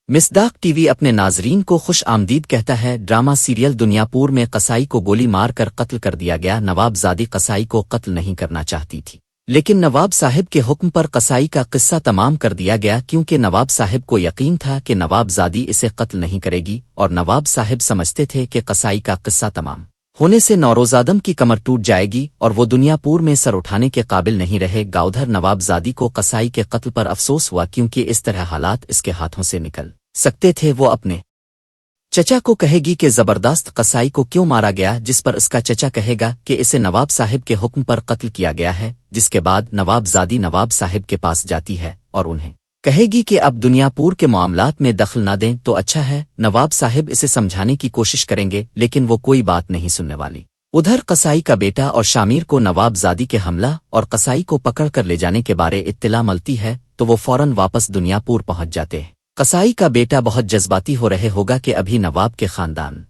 مصداق T V اپنے ناظرین کو خوش آمدید کہتا ہے۔ ڈرامہ سیریل دنیا پور میں قصائی کو گولی مار کر قتل کر دیا گیا۔ نواب زادی قصائی کو قتل نہیں کرنا چاہتی تھی، لیکن نواب صاحب کے حکم پر قصائی کا قصہ تمام کر دیا گیا، کیونکہ نواب صاحب کو یقین تھا کہ نواب زادی اسے قتل نہیں کرے گی، اور نواب صاحب سمجھتے تھے کہ قصائی کا قصہ تمام ہونے سے نوروزادم کی کمر ٹوٹ جائے گی اور وہ دنیا پور میں سر اٹھانے کے قابل نہیں رہے گا۔ ادھر نواب زادی کو قصائی کے قتل پر افسوس ہوا، کیونکہ اس طرح حالات اس کے ہاتھوں سے نکل سکتے تھے۔ وہ اپنے چچا کو کہے گی کہ زبردست قصائی کو کیوں مارا گیا، جس پر اس کا چچا کہے گا کہ اسے نواب صاحب کے حکم پر قتل کیا گیا ہے، جس کے بعد نواب زادی نواب صاحب کے پاس جاتی ہے اور انہیں کہے گی کہ اب دنیا پور کے معاملات میں دخل نہ دیں تو اچھا ہے۔ نواب صاحب اسے سمجھانے کی کوشش کریں گے، لیکن وہ کوئی بات نہیں سننے والی۔ ادھر قصائی کا بیٹا اور شامیر کو نواب زادی کے حملہ اور قصائی کو پکڑ کر لے جانے کے بارے اطلاع ملتی ہے، تو وہ فوراً واپس دنیا پور پہنچ جاتے ہیں۔ قصائی کا بیٹا بہت جذباتی ہو رہے ہوگا کہ ابھی نواب کے خاندان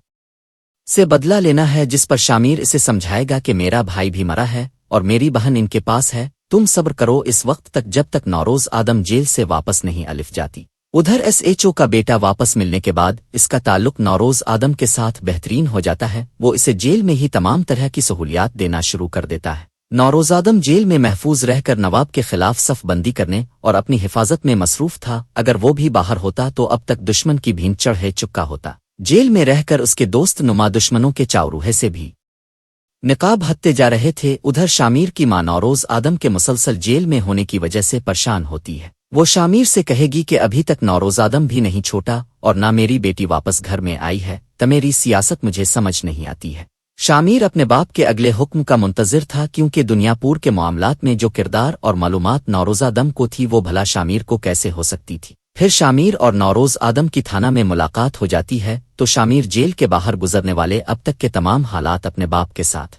سے بدلہ لینا ہے، جس پر شامیر اسے سمجھائے گا کہ میرا بھائی بھی مرا ہے اور میری بہن ان کے پاس ہے، تم صبر کرو اس وقت تک جب تک نوروز آدم جیل سے واپس نہیں الف جاتی۔ ادھر ایس ایچ او کا بیٹا واپس ملنے کے بعد اس کا تعلق نوروز آدم کے ساتھ بہترین ہو جاتا ہے، وہ اسے جیل میں ہی تمام طرح کی سہولیات دینا شروع کر دیتا ہے۔ نوروز آدم جیل میں محفوظ رہ کر نواب کے خلاف صف بندی کرنے اور اپنی حفاظت میں مصروف تھا۔ اگر وہ بھی باہر ہوتا تو اب تک دشمن کی بھین چڑھے چکا ہوتا۔ جیل میں رہ کر اس کے دوست نما دشمنوں کے چاوروہے سے بھی نقاب ہتتے جا رہے تھے۔ ادھر شامیر کی ماں نوروز آدم کے مسلسل جیل میں ہونے کی وجہ سے پریشان ہوتی ہے۔ وہ شامیر سے کہے گی کہ ابھی تک نوروز آدم بھی نہیں چھوٹا اور نہ میری بیٹی واپس گھر میں آئی ہے، تمیری سیاست مجھے سمجھ نہیں آتی ہے۔ شامیر اپنے باپ کے اگلے حکم کا منتظر تھا، کیونکہ دنیا پور کے معاملات میں جو کردار اور معلومات نوروز آدم کو تھی وہ بھلا شامیر کو کیسے ہو سکتی تھی۔ پھر شامیر اور نوروز آدم کی تھانہ میں ملاقات ہو جاتی ہے، تو شامیر جیل کے باہر گزرنے والے اب تک کے تمام حالات اپنے باپ کے ساتھ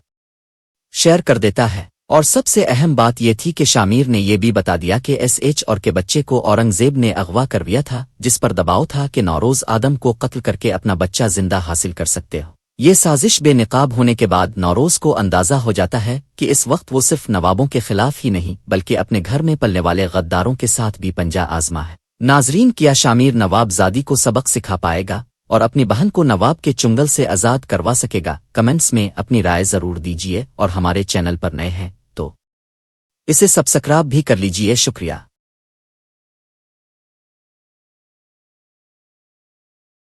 شیئر کر دیتا ہے، اور سب سے اہم بات یہ تھی کہ شامیر نے یہ بھی بتا دیا کہ ایس ایچ اور کے بچے کو اورنگزیب نے اغوا کر لیا تھا، جس پر دباؤ تھا کہ نوروز آدم کو قتل کر کے اپنا بچہ زندہ حاصل کر سکتے ہو۔ یہ سازش بے نقاب ہونے کے بعد نوروز کو اندازہ ہو جاتا ہے کہ اس وقت وہ صرف نوابوں کے خلاف ہی نہیں بلکہ اپنے گھر میں پلنے والے غداروں کے ساتھ بھی پنجہ آزما ہے۔ ناظرین، کیا شامیر نواب زادی کو سبق سکھا پائے گا اور اپنی بہن کو نواب کے چنگل سے آزاد کروا سکے گا؟ کمنٹس میں اپنی رائے ضرور دیجیے، اور ہمارے چینل پر نئے ہیں تو اسے سبسکرائب بھی کر لیجیے۔ شکریہ۔